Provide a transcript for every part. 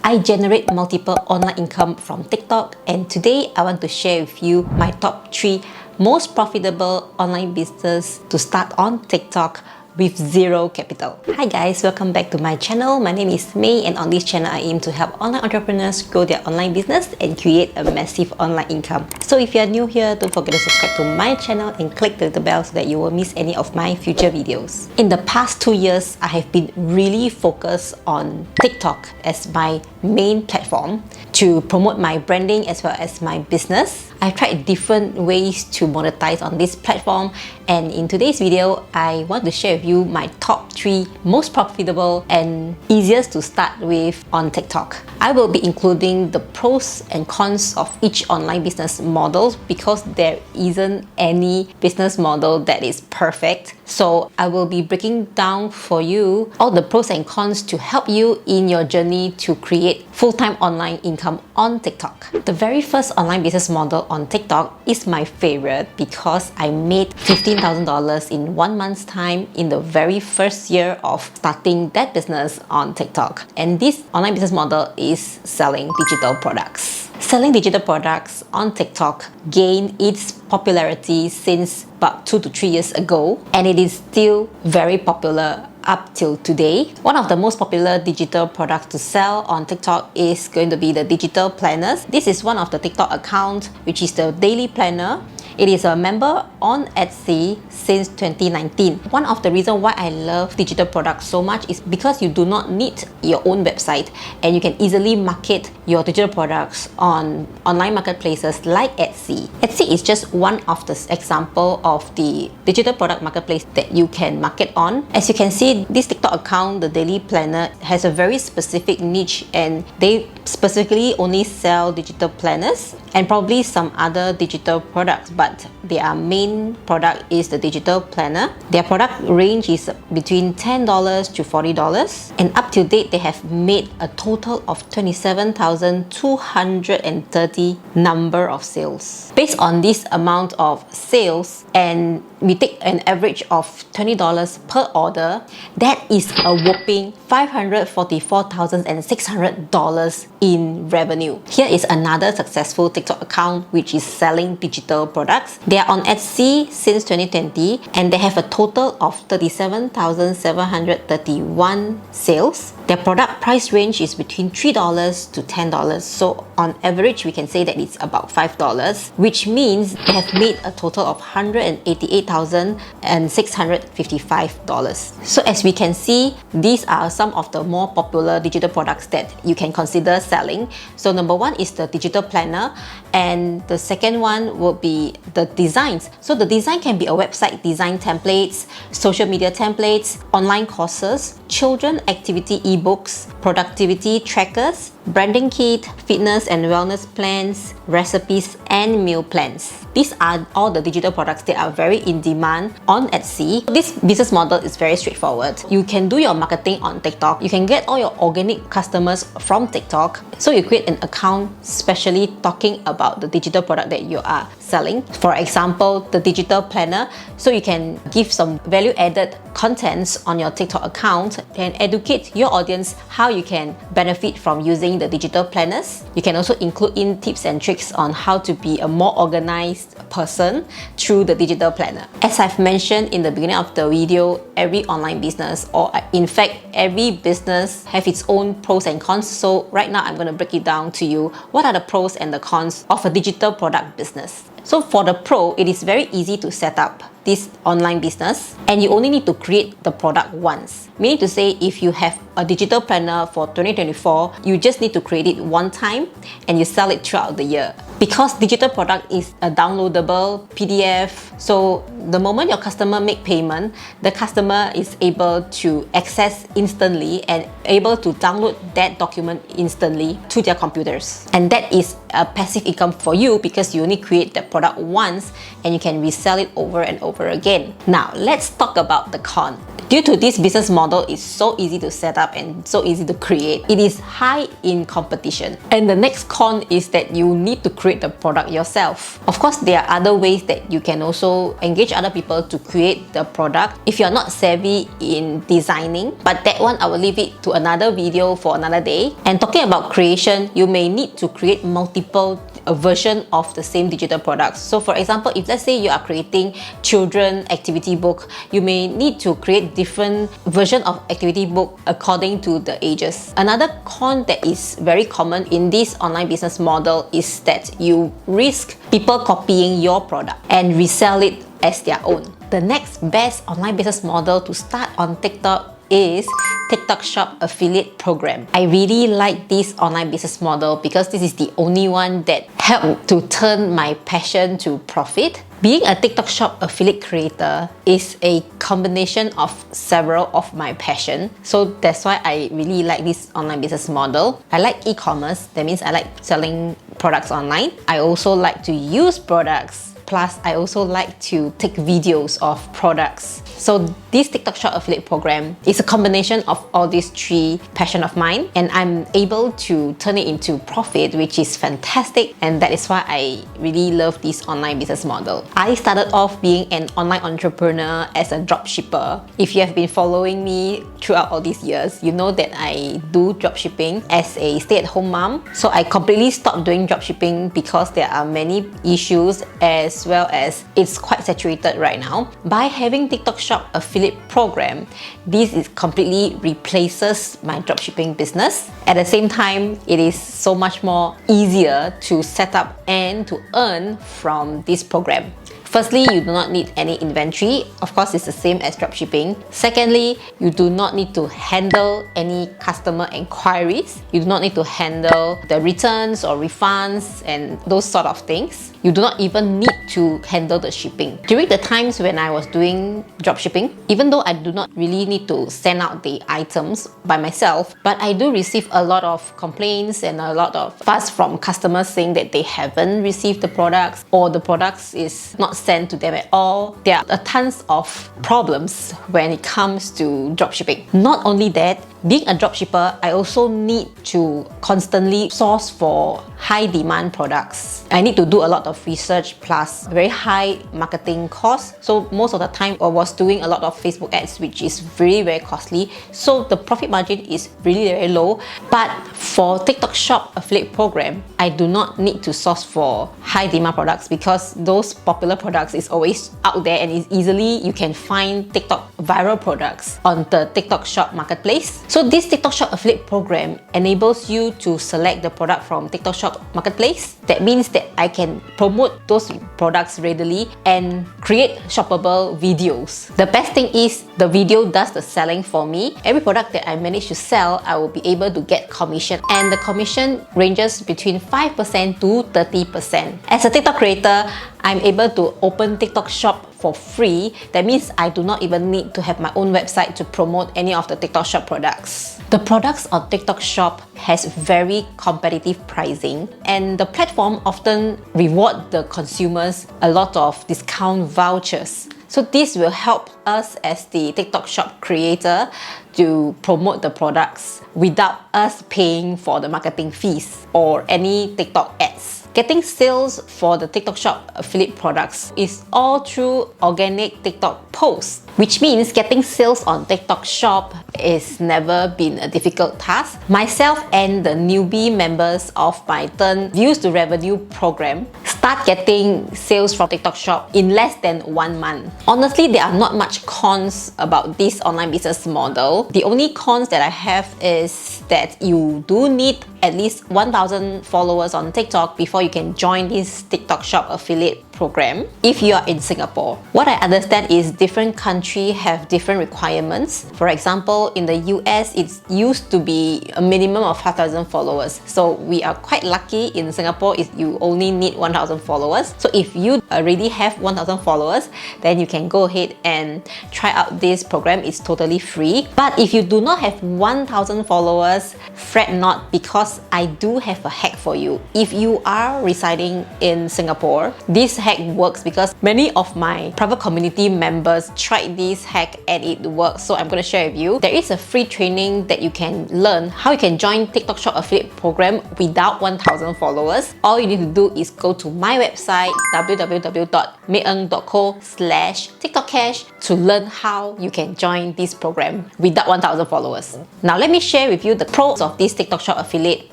I generate multiple online income from TikTok, and today I want to share with you my top 3 most profitable online business to start on TikTok with zero capital. Hi guys, welcome back to my channel. My name is May, and on this channel I aim to help online entrepreneurs grow their online business and create a massive online income. So if you are new here, don't forget to subscribe to my channel and click the little bell so that you won't miss any of my future videos. In the past 2 years, I have been really focused on TikTok as my main platform to promote my branding as well as my business. I've tried different ways to monetize on this platform, and in today's video, I want to share with you my top 3 most profitable and easiest to start with on TikTok. I will be including the pros and cons of each online business model because there isn't any business model that is perfect. So I will be breaking down for you all the pros and cons to help you in your journey to create full-time online income on TikTok. The very first online business model on TikTok is my favorite because I made $15,000 in 1 month's time in the very first year of starting that business on TikTok. And this online business model is selling digital products. Selling digital products on TikTok gained its popularity since about 2 to 3 years ago, and it is still very popular up till today. One of the most popular digital products to sell on TikTok is going to be the digital planners. This is one of the TikTok accounts, which is the daily planner. It is a member on Etsy since 2019. One of the reasons why I love digital products so much is because you do not need your own website and you can easily market your digital products on online marketplaces like Etsy. Etsy is just one of the example of the digital product marketplace that you can market on. As you can see, this TikTok account, the Daily Planner, has a very specific niche, and they specifically only sell digital planners and probably some other digital products, but their main product is the digital planner. Their product range is between $10 to $40, and up to date they have made a total of 27,230 number of sales. Based on this amount of sales, and we take an average of $20 per order, that is a whopping $544,600 in revenue. Here is another successful TikTok account which is selling digital products. They are on Etsy since 2020, and they have a total of 37,731 sales. Their product price range is between $3 to $10, so on average we can say that it's about $5, which means they have made a total of $188,655. So as we can see, these are some of the more popular digital products that you can consider selling. So number 1 is the digital planner, and the second one will be the designs. So the design can be a website design templates, social media templates, online courses, children activity ebooks, productivity trackers, branding kit, fitness and wellness plans, recipes, and meal plans. These are all the digital products that are very in demand on Etsy. This business model is very straightforward. You can do your marketing on TikTok. You can get all your organic customers from TikTok. So you create an account specially talking about the digital product that you are selling. For example, the digital planner. So you can give some value-added contents on your TikTok account and educate your audience how you can benefit from using the digital planners. You can also include in tips and tricks on how to be a more organized person through the digital planner. As I've mentioned in the beginning of the video, every online business, or in fact every business, have its own pros and cons. So right now I'm going to break it down to you. What are the pros and the cons of a digital product business? So for the pro, it is very easy to set up this online business, and you only need to create the product once. Meaning to say, if you have a digital planner for 2024, you just need to create it one time and you sell it throughout the year. Because digital product is a downloadable PDF, so the moment your customer make payment, the customer is able to access instantly and able to download that document instantly to their computers. And that is a passive income for you because you only create that product once and you can resell it over and over again. Now let's talk about the con. Due to this business model is so easy to set up, up and so easy to create. It is high in competition. And the next con is that you need to create the product yourself. Of course, there are other ways that you can also engage other people to create the product if you're not savvy in designing, but that one I will leave it to another video for another day. And talking about creation, you may need to create multiple version of the same digital products. So for example, if let's say you are creating children activity book, you may need to create different version of activity book according to the ages. Another con that is very common in this online business model is that you risk people copying your product and resell it as their own. The next best online business model to start on TikTok is TikTok Shop affiliate program. I really like this online business model because this is the only one that helped to turn my passion to profit. Being a TikTok Shop affiliate creator is a combination of several of my passion. So that's why I really like this online business model. I like e-commerce, that means I like selling products online. I also like to use products. Plus, I also like to take videos of products. So this TikTok Shop affiliate program is a combination of all these three passions of mine, and I'm able to turn it into profit, which is fantastic, and that is why I really love this online business model. I started off being an online entrepreneur as a dropshipper. If you have been following me throughout all these years, you know that I do dropshipping as a stay-at-home mom. So I completely stopped doing dropshipping because there are many issues, as well as it's quite saturated right now. By having TikTok Shop affiliate program, this is completely replaces my dropshipping business. At the same time, it is so much more easier to set up and to earn from this program. Firstly, you do not need any inventory. Of course, it's the same as dropshipping. Secondly, you do not need to handle any customer inquiries. You do not need to handle the returns or refunds and those sort of things. You do not even need to handle the shipping. During the times when I was doing dropshipping, even though I do not really need to send out the items by myself, but I do receive a lot of complaints and a lot of fuss from customers saying that they haven't received the products or the products is not sent to them at all. There are tons of problems when it comes to dropshipping. Not only that, being a dropshipper, I also need to constantly source for high demand products. I need to do a lot of research plus very high marketing costs. So most of the time I was doing a lot of Facebook ads, which is very costly. So the profit margin is really very low. But for TikTok Shop affiliate program, I do not need to source for high demand products because those popular products is always out there and it's easily you can find TikTok viral products on the TikTok Shop marketplace. So this TikTok Shop affiliate program enables you to select the product from TikTok Shop marketplace. That means that I can promote those products readily and create shoppable videos. The best thing is the video does the selling for me. Every product that I manage to sell, I will be able to get commission, and the commission ranges between 5% to 30%. As a TikTok creator, I'm able to open TikTok Shop for free. That means I do not even need to have my own website to promote any of the TikTok Shop products. The products on TikTok Shop has very competitive pricing, and the platform often reward the consumers a lot of discount vouchers. So this will help us as the TikTok Shop creator to promote the products without us paying for the marketing fees or any TikTok ads. Getting sales for the TikTok Shop affiliate products is all through organic TikTok posts, which means getting sales on TikTok Shop is never been a difficult task. Myself and the newbie members of my Turn Views to Revenue program start getting sales from TikTok Shop in less than 1 month. Honestly, there are not much cons about this online business model. The only cons that I have is that you do need at least 1,000 followers on TikTok before you can join this TikTok Shop affiliate program if you are in Singapore. What I understand is different countries have different requirements. For example, in the US, it used to be a minimum of 5,000 followers. So we are quite lucky in Singapore if you only need 1,000 followers. So if you already have 1,000 followers, then you can go ahead and try out this program. It's totally free. But if you do not have 1,000 followers, fret not, because I do have a hack for you. If you are residing in Singapore, this hack hack works because many of my private community members tried this hack and it works. So I'm going to share with you. There is a free training that you can learn how you can join TikTok Shop affiliate program without 1,000 followers. All you need to do is go to my website www.meieung.co/TikTokCash to learn how you can join this program without 1,000 followers. Now let me share with you the pros of this TikTok Shop affiliate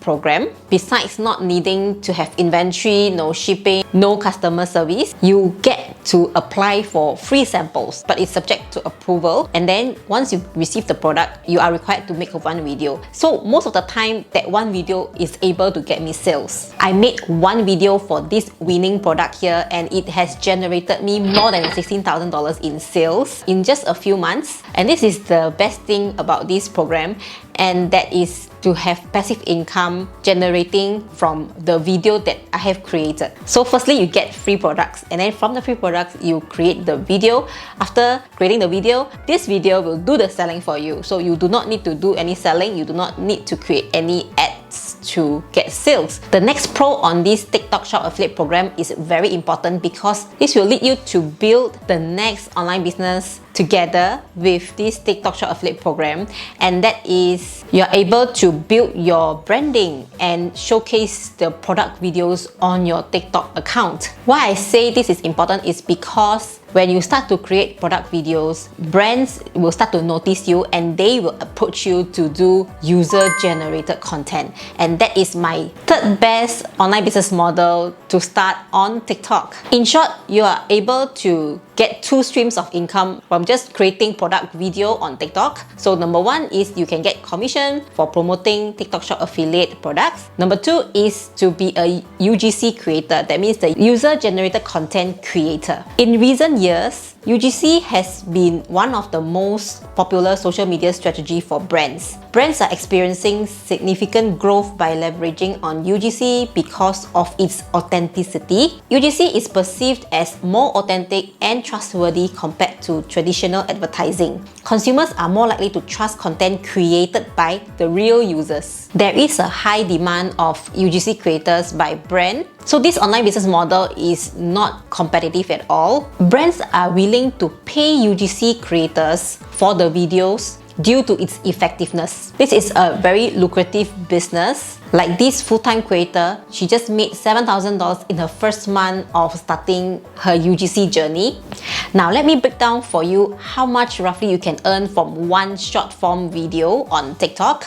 program. Besides not needing to have inventory, no shipping, no customer service, you get to apply for free samples, but it's subject to approval. And then once you receive the product, you are required to make one video. So most of the time, that one video is able to get me sales. I made one video for this winning product here, and it has generated me more than $16,000 in sales in just a few months. And this is the best thing about this program, and that is to have passive income generating from the video that I have created. So firstly, you get free products, and then from the free products, you create the video. After creating the video, this video will do the selling for you. So you do not need to do any selling, you do not need to create any ads to get sales. The next pro on this TikTok Shop affiliate program is very important because this will lead you to build the next online business together with this TikTok Shop affiliate program, and that is you're able to build your branding and showcase the product videos on your TikTok account. Why I say this is important is because when you start to create product videos, brands will start to notice you and they will approach you to do user-generated content. And that is my third best online business model to start on TikTok. In short, you are able to get two streams of income from just creating product video on TikTok. So number one is you can get commission for promoting TikTok Shop affiliate products. Number two is to be a UGC creator. That means the user-generated content creator. In recent years, UGC has been one of the most popular social media strategy for brands. Brands are experiencing significant growth by leveraging on UGC because of its authenticity. UGC is perceived as more authentic and trustworthy compared to traditional advertising. Consumers are more likely to trust content created by the real users. There is a high demand of UGC creators by brand. So this online business model is not competitive at all. Brands are willing to pay UGC creators for the videos due to its effectiveness. This is a very lucrative business. Like this full-time creator, she just made $7,000 in her first month of starting her UGC journey. Now let me break down for you how much roughly you can earn from one short form video on TikTok.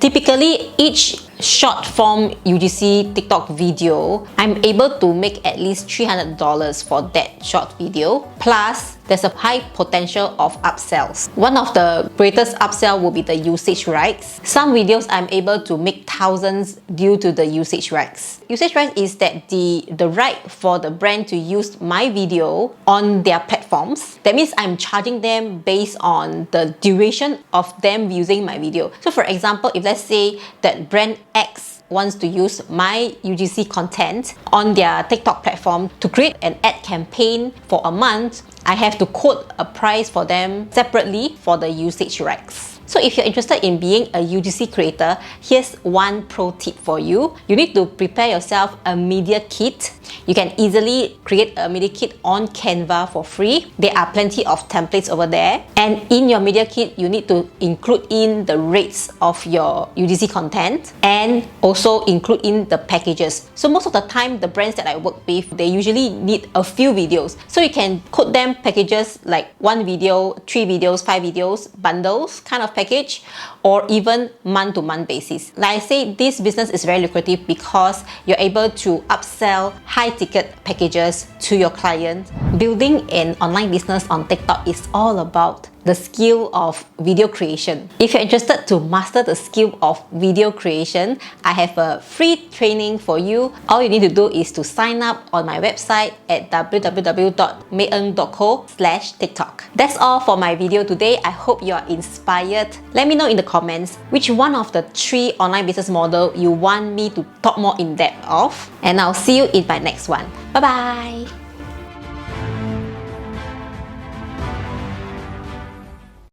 Typically, each short form UGC TikTok video, I'm able to make at least $300 for that short video. Plus, there's a high potential of upsells. One of the greatest upsell will be the usage rights. Some videos I'm able to make thousands due to the usage rights. Usage rights is that the right for the brand to use my video on their platforms. That means I'm charging them based on the duration of them using my video. So for example, if let's say that brand X wants to use my UGC content on their TikTok platform to create an ad campaign for a month, I have to quote a price for them separately for the usage rights. So if you're interested in being a UGC creator, here's one pro tip for you. You need to prepare yourself a media kit. You can easily create a media kit on Canva for free. There are plenty of templates over there. And in your media kit, you need to include in the rates of your UGC content and also include in the packages. So most of the time, the brands that I work with, they usually need a few videos. So you can quote them packages like 1 video, 3 videos, 5 videos, bundles kind of package, or even month-to-month basis. Like I say, this business is very lucrative because you're able to upsell high-ticket packages to your clients. Building an online business on TikTok is all about the skill of video creation. If you're interested to master the skill of video creation, I have a free training for you. All you need to do is to sign up on my website at www.meieung.co/TikTok. That's all for my video today. I hope you are inspired. Let me know in the comments which one of the 3 online business model you want me to talk more in depth of, and I'll see you in my next one. Bye bye!